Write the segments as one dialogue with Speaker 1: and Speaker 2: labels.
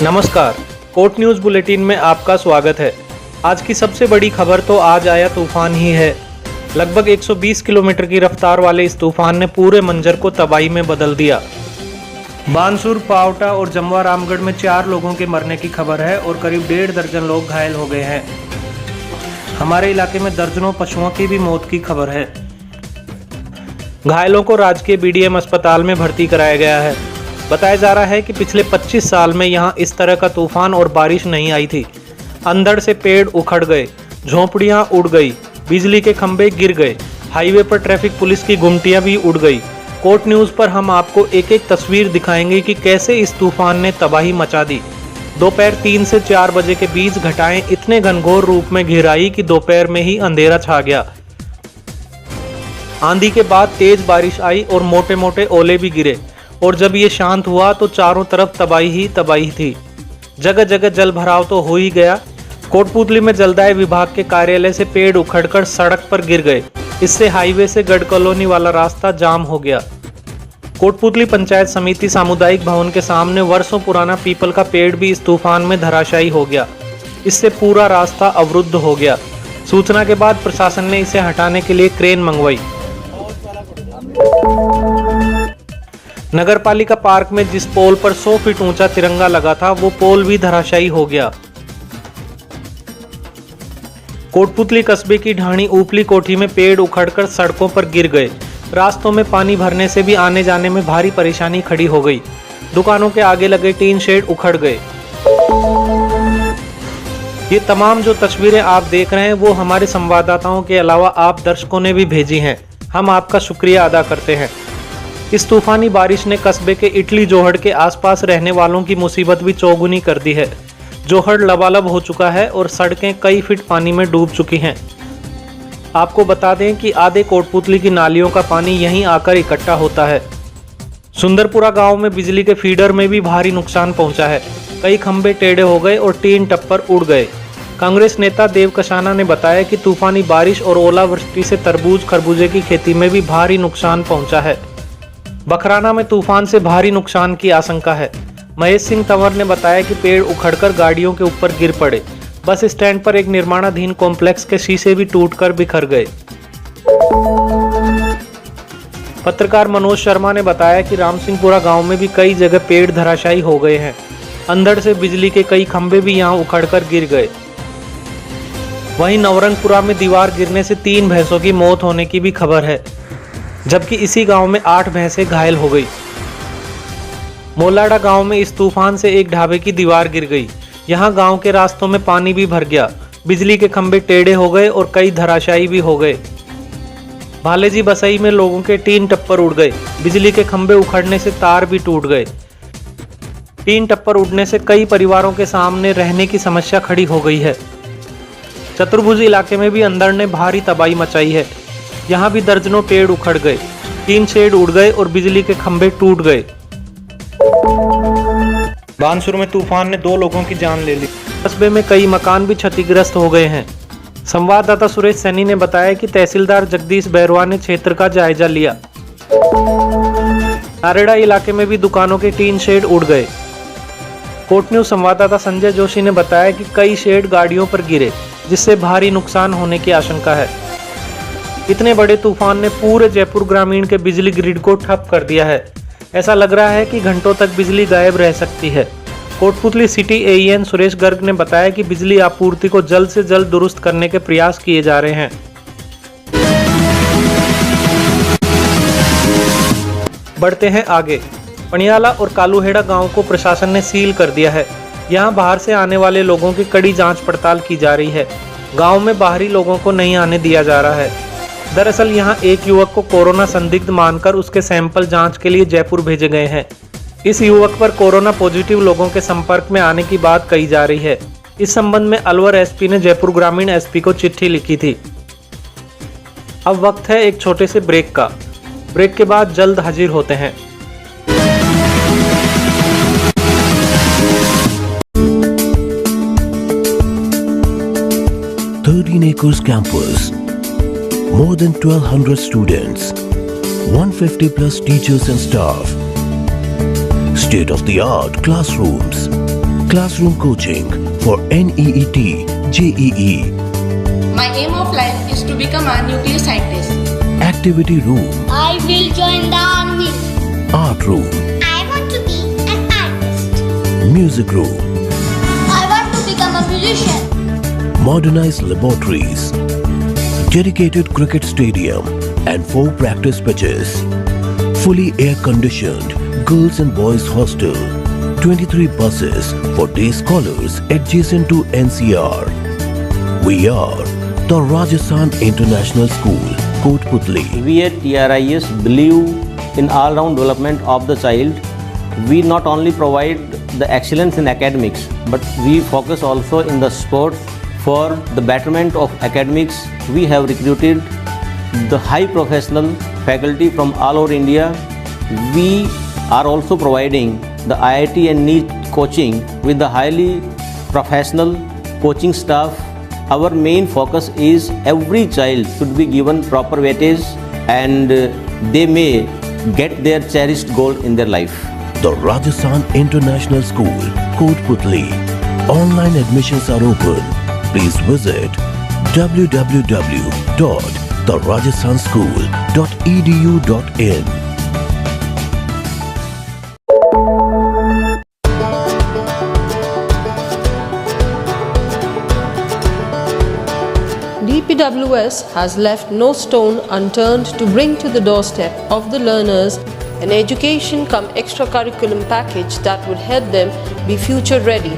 Speaker 1: नमस्कार, coat news bulletin में आपका स्वागत है। आज की सबसे बड़ी खबर तो आज आया तूफान ही है। लगभग 120 किलोमीटर की रफ्तार वाले इस तूफान ने पूरे मंजर को तबाही में बदल दिया। बानसूर, पावटा और जमवा रामगढ़ में 4 लोगों के मरने की खबर है और करीब 1.5 दर्जन लोग घायल हो गए हैं। हमारे इलाके में दर्जनों पशुओं की भी मौत की खबर है। घायलों को राजकीय बीडीएम अस्पताल में भर्ती कराया गया है। बताया जा रहा है कि पिछले 25 साल में यहां इस तरह का तूफान और बारिश नहीं आई थी। अंधड़ से पेड़ उखड़ गए, झोंपड़ियां उड़ गई, बिजली के खंभे गिर गए, हाईवे पर ट्रैफिक पुलिस की गुमटियां भी उड़ गई। कोट न्यूज़ पर हम आपको एक एक तस्वीर दिखाएंगे कि कैसे इस तूफान ने तबाही मचा दी। दोपहर 3 से 4 बजे के बीच घटाएं इतने घनघोर रूप में घिर आई कि दोपहर में ही अंधेरा छा गया। आंधी के बाद तेज बारिश आई और मोटे मोटे ओले भी गिरे और जब ये शांत हुआ तो चारों तरफ तबाही ही तबाही थी। जगह जगह जल भराव तो हो ही गया। कोटपूतली में जलदाय विभाग के कार्यालय से पेड़ उखड़कर सड़क पर गिर गए। इससे हाईवे से गढ़ कॉलोनी वाला रास्ता जाम हो गया। कोटपूतली पंचायत समिति सामुदायिक भवन के सामने वर्षों पुराना पीपल का पेड़ भी इस तूफान में धराशायी हो गया। इससे पूरा रास्ता अवरुद्ध हो गया। सूचना के बाद प्रशासन ने इसे हटाने के लिए क्रेन मंगवाई। नगरपालिका पार्क में जिस पोल पर 100 फीट ऊंचा तिरंगा लगा था वो पोल भी धराशायी हो गया। कोटपूतली कस्बे की ढाणी ऊपली कोठी में पेड़ उखड़कर सड़कों पर गिर गए। रास्तों में पानी भरने से भी आने जाने में भारी परेशानी खड़ी हो गई। दुकानों के आगे लगे टीन शेड उखड़ गए। ये तमाम जो तस्वीरें आप देख रहे हैं वो हमारे संवाददाताओं के अलावा आप दर्शकों ने भी भेजी हैं। हम आपका शुक्रिया अदा करते हैं। इस तूफानी बारिश ने कस्बे के इटली जोहड़ के आसपास रहने वालों की मुसीबत भी चौगुनी कर दी है। जोहड़ लबालब हो चुका है और सड़कें कई फीट पानी में डूब चुकी हैं। आपको बता दें कि आधे कोटपूतली की नालियों का पानी यहीं आकर इकट्ठा होता है। सुंदरपुरा गांव में बिजली के फीडर में भी भारी नुकसान पहुंचा है। कई खंभे टेढ़े हो गए और टीन टप्पर उड़ गए। कांग्रेस नेता देव कशाना ने बताया कि तूफानी बारिश और ओलावृष्टि से तरबूज खरबूजे की खेती में भी भारी नुकसान पहुंचा है। बखराना में तूफान से भारी नुकसान की आशंका है। महेश सिंह तंवर ने बताया कि पेड़ उखड़कर गाड़ियों के ऊपर गिर पड़े। बस स्टैंड पर एक निर्माणाधीन कॉम्प्लेक्स के शीशे भी टूटकर बिखर गए। पत्रकार मनोज शर्मा ने बताया कि रामसिंहपुरा गांव में भी कई जगह पेड़ धराशायी हो गए हैं। अंधड़ से बिजली के कई खंभे भी यहां उखड़कर गिर गए। वहीं नवरंगपुरा में दीवार गिरने से 3 भैंसों की मौत होने की भी खबर है, जबकि इसी गांव में 8 भैंसें घायल हो गई। मोलाडा गांव में इस तूफान से एक ढाबे की दीवार गिर गई। यहां गांव के रास्तों में पानी भी भर गया। बिजली के खंभे टेढ़े हो गए और कई धराशायी भी हो गए। भालेजी बसई में लोगों के टीन टप्पर उड़ गए। बिजली के खंभे उखड़ने से तार भी टूट गए। टीन टप्पर उड़ने से कई परिवारों के सामने रहने की समस्या खड़ी हो गई है। चतुर्भुज इलाके में भी अंधड़ ने भारी तबाही मचाई है। यहाँ भी दर्जनों पेड़ उखड़ गए, टीन शेड उड़ गए और बिजली के खंभे टूट गए। बानसूर में तूफान ने 2 लोगों की जान ले ली। कस्बे में कई मकान भी क्षतिग्रस्त हो गए हैं। संवाददाता सुरेश सैनी ने बताया कि तहसीलदार जगदीश बैरवा ने क्षेत्र का जायजा लिया। नारेड़ा इलाके में भी दुकानों के टीन शेड उड़ गए। कोट न्यूज़ संवाददाता संजय जोशी ने बताया कि कई शेड गाड़ियों पर गिरे, जिससे भारी नुकसान होने की आशंका है। इतने बड़े तूफान ने पूरे जयपुर ग्रामीण के बिजली ग्रिड को ठप कर दिया है। ऐसा लग रहा है कि घंटों तक बिजली गायब रह सकती है। कोटपूतली सिटी एईएन सुरेश गर्ग ने बताया कि बिजली आपूर्ति को जल्द से जल्द दुरुस्त करने के प्रयास किए जा रहे हैं। बढ़ते हैं आगे। पणियाला और कालूहेड़ा गांव को प्रशासन ने सील कर दिया है। यहां बाहर से आने वाले लोगों की कड़ी जांच पड़ताल की जा रही है। गांव में बाहरी लोगों को नहीं आने दिया जा रहा है। दरअसल यहां एक युवक को कोरोना संदिग्ध मानकर उसके सैंपल जांच के लिए जयपुर भेजे गए हैं। इस युवक पर कोरोना पॉजिटिव लोगों के संपर्क में आने की बात कही जा रही है। इस संबंध में अलवर एसपी ने जयपुर ग्रामीण एसपी को चिट्ठी लिखी थी। अब वक्त है एक छोटे से ब्रेक का। ब्रेक के बाद जल्द हाजिर होते हैं।
Speaker 2: Acres campus, more than 1200 students, 150 plus teachers and staff, state-of-the-art classrooms, Classroom coaching for NEET, JEE.
Speaker 3: My aim of life is to become a nuclear scientist.
Speaker 2: Activity room,
Speaker 4: I will join the army.
Speaker 2: art room,
Speaker 4: I want to be an artist.
Speaker 2: music room,
Speaker 4: I want to become a musician.
Speaker 2: modernized laboratories, dedicated cricket stadium and 4 practice pitches, fully air-conditioned girls and boys hostel, 23 buses for day scholars adjacent to NCR. We are the Rajasthan International School, Kotputli.
Speaker 5: We at TRIS believe in all-round development of the child. We not only provide the excellence in academics, but we focus also in the sports. For the betterment of academics, we have recruited the high professional faculty from all over India. We are also providing the IIT and NEET coaching with the highly professional coaching staff. Our main focus is every child should be given proper weightage and they may get their cherished goal in their life.
Speaker 2: The Rajasthan International School, Kotputli. Online admissions are open. Please visit www.therajasthanschool.edu.in.
Speaker 6: DPWS has left no stone unturned to bring to the doorstep of the learners an education cum extracurriculum package that would help them be future ready.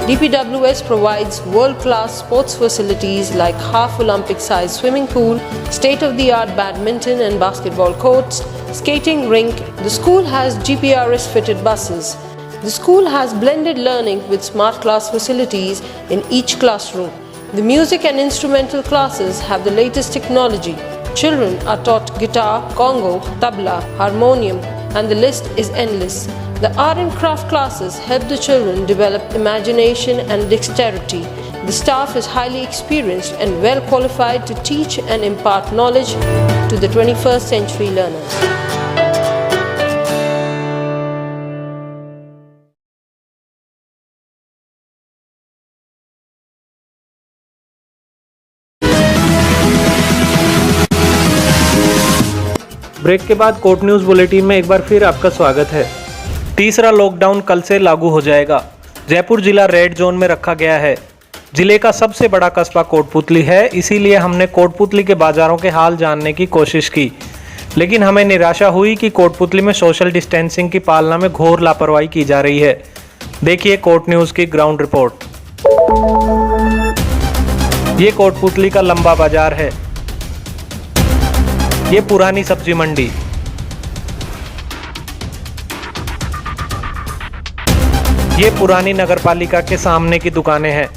Speaker 6: DPWS provides world-class sports facilities like half Olympic-sized swimming pool, state-of-the-art badminton and basketball courts, skating rink. The school has GPRS-fitted buses. The school has blended learning with smart class facilities in each classroom. The music and instrumental classes have the latest technology. Children are taught guitar, congo, tabla, harmonium, and the list is endless. The art and craft classes help the children develop imagination and dexterity. The staff is highly experienced and well qualified to teach and impart knowledge to the 21st century learners.
Speaker 1: Break के बाद court news bulletin में एक बार फिर आपका स्वागत है। तीसरा lockdown कल से लागू हो जाएगा। जयपुर जिला रेड जोन में रखा गया है। जिले का सबसे बड़ा कस्बा कोटपुतली है, इसीलिए हमने कोटपुतली के बाजारों के हाल जानने की कोशिश की, लेकिन हमें निराशा हुई कि कोटपुतली में सोशल डिस्टेंसिंग की पालना में घोर लापरवाही की जा रही है। देखिए कोर्ट न्यूज़ की ग्राउंड रिपोर्ट। ये कोटपुतली का लंबा बाजार है। ये पुरानी सब्जी मंडी, ये पुरानी नगरपालिका के सामने की दुकानें हैं।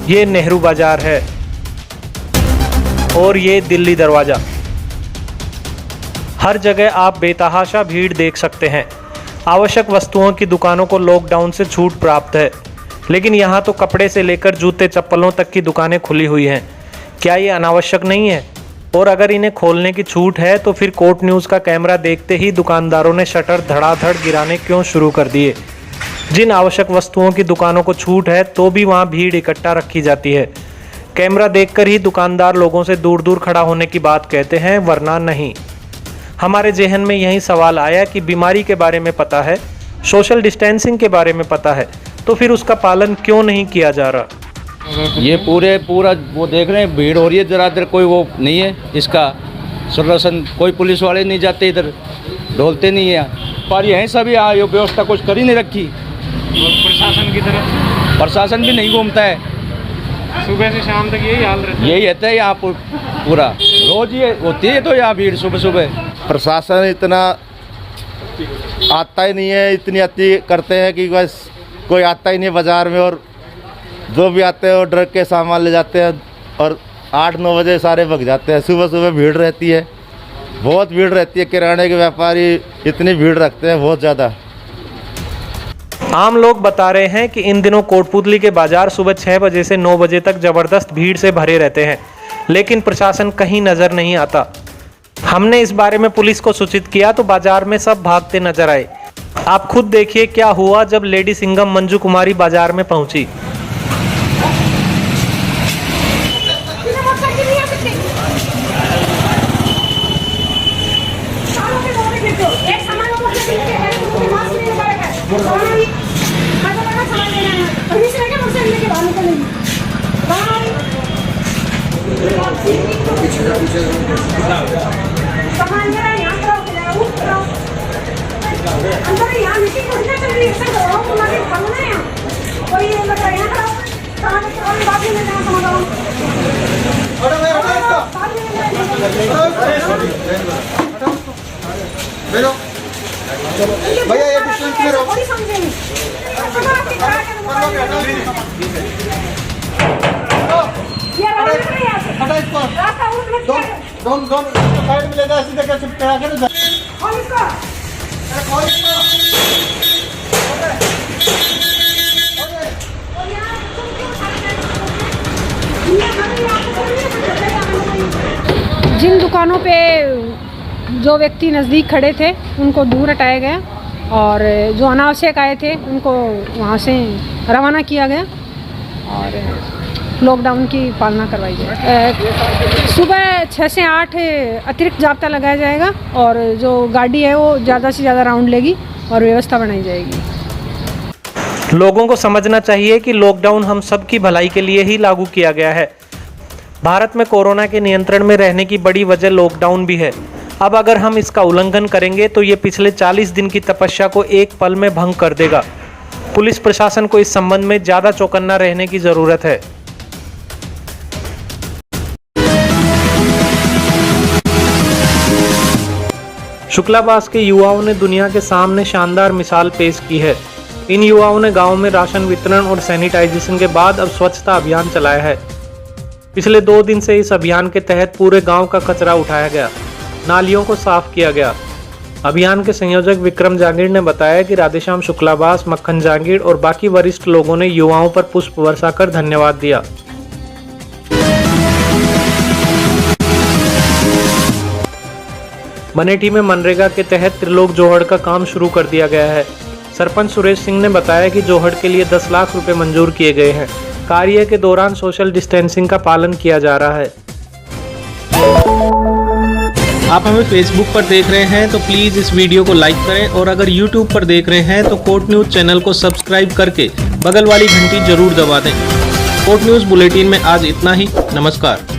Speaker 1: ये नेहरू बाजार है और ये दिल्ली दरवाजा। हर जगह आप बेतहाशा भीड़ देख सकते हैं। आवश्यक वस्तुओं की दुकानों को लॉकडाउन से छूट प्राप्त है, लेकिन यहाँ तो कपड़े से लेकर जूते चप्पलों तक की दुकानें खुली हुई हैं। क्या ये अनावश्यक नहीं है? और अगर इन्हें खोलने की छूट है तो फिर कोर्ट न्यूज़ का कैमरा देखते ही दुकानदारों ने शटर धड़ाधड़ गिराने क्यों शुरू कर दिए? जिन आवश्यक वस्तुओं की दुकानों को छूट है तो भी वहाँ भीड़ इकट्ठा रखी जाती है। कैमरा देखकर ही दुकानदार लोगों से दूर दूर खड़ा होने की बात कहते हैं, वरना नहीं। हमारे जहन में यही सवाल आया कि बीमारी के बारे में पता है, सोशल डिस्टेंसिंग के बारे में पता है, तो फिर उसका पालन क्यों नहीं किया जा रहा?
Speaker 7: ये पूरा वो देख रहे हैं, भीड़ हो रही है। जरा इधर कोई वो नहीं है, इसका सुरक्षण कोई पुलिस वाले नहीं जाते, इधर ढोलते नहीं है। पर यहीं सभी ये व्यवस्था कुछ कर ही नहीं रखी।
Speaker 1: प्रशासन की तरफ
Speaker 7: प्रशासन भी नहीं घूमता है।
Speaker 1: सुबह से शाम तक यही हाल रहता है।
Speaker 7: यही रहता है यहाँ पूरा रोज ये होती है। तो यहाँ भीड़ सुबह सुबह
Speaker 8: प्रशासन इतना आता ही नहीं है, इतनी अति करते हैं कि बस कोई आता ही नहीं बाज़ार में, और जो भी आते हैं वो ड्रग के सामान ले जाते हैं और 8-9 बजे सारे भग जाते हैं। सुबह सुबह भीड़ रहती है, बहुत भीड़ रहती है। किराने के व्यापारी इतनी भीड़ रखते हैं, बहुत ज़्यादा।
Speaker 1: आम लोग बता रहे हैं कि इन दिनों कोटपुतली के बाजार सुबह 6 बजे से 9 बजे तक जबरदस्त भीड़ से भरे रहते हैं, लेकिन प्रशासन कहीं नजर नहीं आता। हमने इस बारे में पुलिस को सूचित किया तो बाजार में सब भागते नजर आए। आप खुद देखिए क्या हुआ जब लेडी सिंघम मंजू कुमारी बाजार में पहुंची।
Speaker 9: भैया ये डिस्टेंस में रहो। हटा इसको। दोनों साइड में ले जा, सीधे कर चुप करा कर।
Speaker 10: जिन दुकानों पे जो व्यक्ति नज़दीक खड़े थे उनको दूर हटाया गया और जो अनावश्यक आए थे उनको वहाँ से रवाना किया गया और लॉकडाउन की पालना करवाई जाए। सुबह 6 से 8 अतिरिक्त जाब्ता लगाया जाएगा और जो गाड़ी है वो ज़्यादा से ज़्यादा राउंड लेगी और व्यवस्था बनाई जाएगी।
Speaker 1: लोगों को समझना चाहिए कि लॉकडाउन हम सब की भलाई के लिए ही लागू किया गया है। भारत में कोरोना के नियंत्रण में रहने की बड़ी वजह लॉकडाउन भी है। अब अगर हम इसका उल्लंघन करेंगे तो ये पिछले 40 दिन की तपस्या को एक पल में भंग कर देगा। पुलिस प्रशासन को इस संबंध में ज़्यादा चौकन्ना रहने की ज़रूरत है। शुक्लाबास के युवाओं ने दुनिया के सामने शानदार मिसाल पेश की है। इन युवाओं ने गांव में राशन वितरण और सैनिटाइजेशन के बाद अब स्वच्छता अभियान चलाया है। पिछले 2 दिन से इस अभियान के तहत पूरे गांव का कचरा उठाया गया, नालियों को साफ किया गया। अभियान के संयोजक विक्रम जांगीर ने बताया कि राधेश्याम शुक्लाबास, मक्खन जांगीर और बाकी वरिष्ठ लोगों ने युवाओं पर पुष्प वर्षा कर धन्यवाद दिया। मनेठी में मनरेगा के तहत त्रिलोक जोहड़ का काम शुरू कर दिया गया है। सरपंच सुरेश सिंह ने बताया कि जोहड़ के लिए 10 लाख रुपए मंजूर किए गए हैं। कार्य के दौरान सोशल डिस्टेंसिंग का पालन किया जा रहा है। आप हमें फेसबुक पर देख रहे हैं तो प्लीज़ इस वीडियो को लाइक करें और अगर यूट्यूब पर देख रहे हैं तो कोट न्यूज़ चैनल को सब्सक्राइब करके बगल वाली घंटी जरूर दबा दें। कोट न्यूज़ बुलेटिन में आज इतना ही। नमस्कार।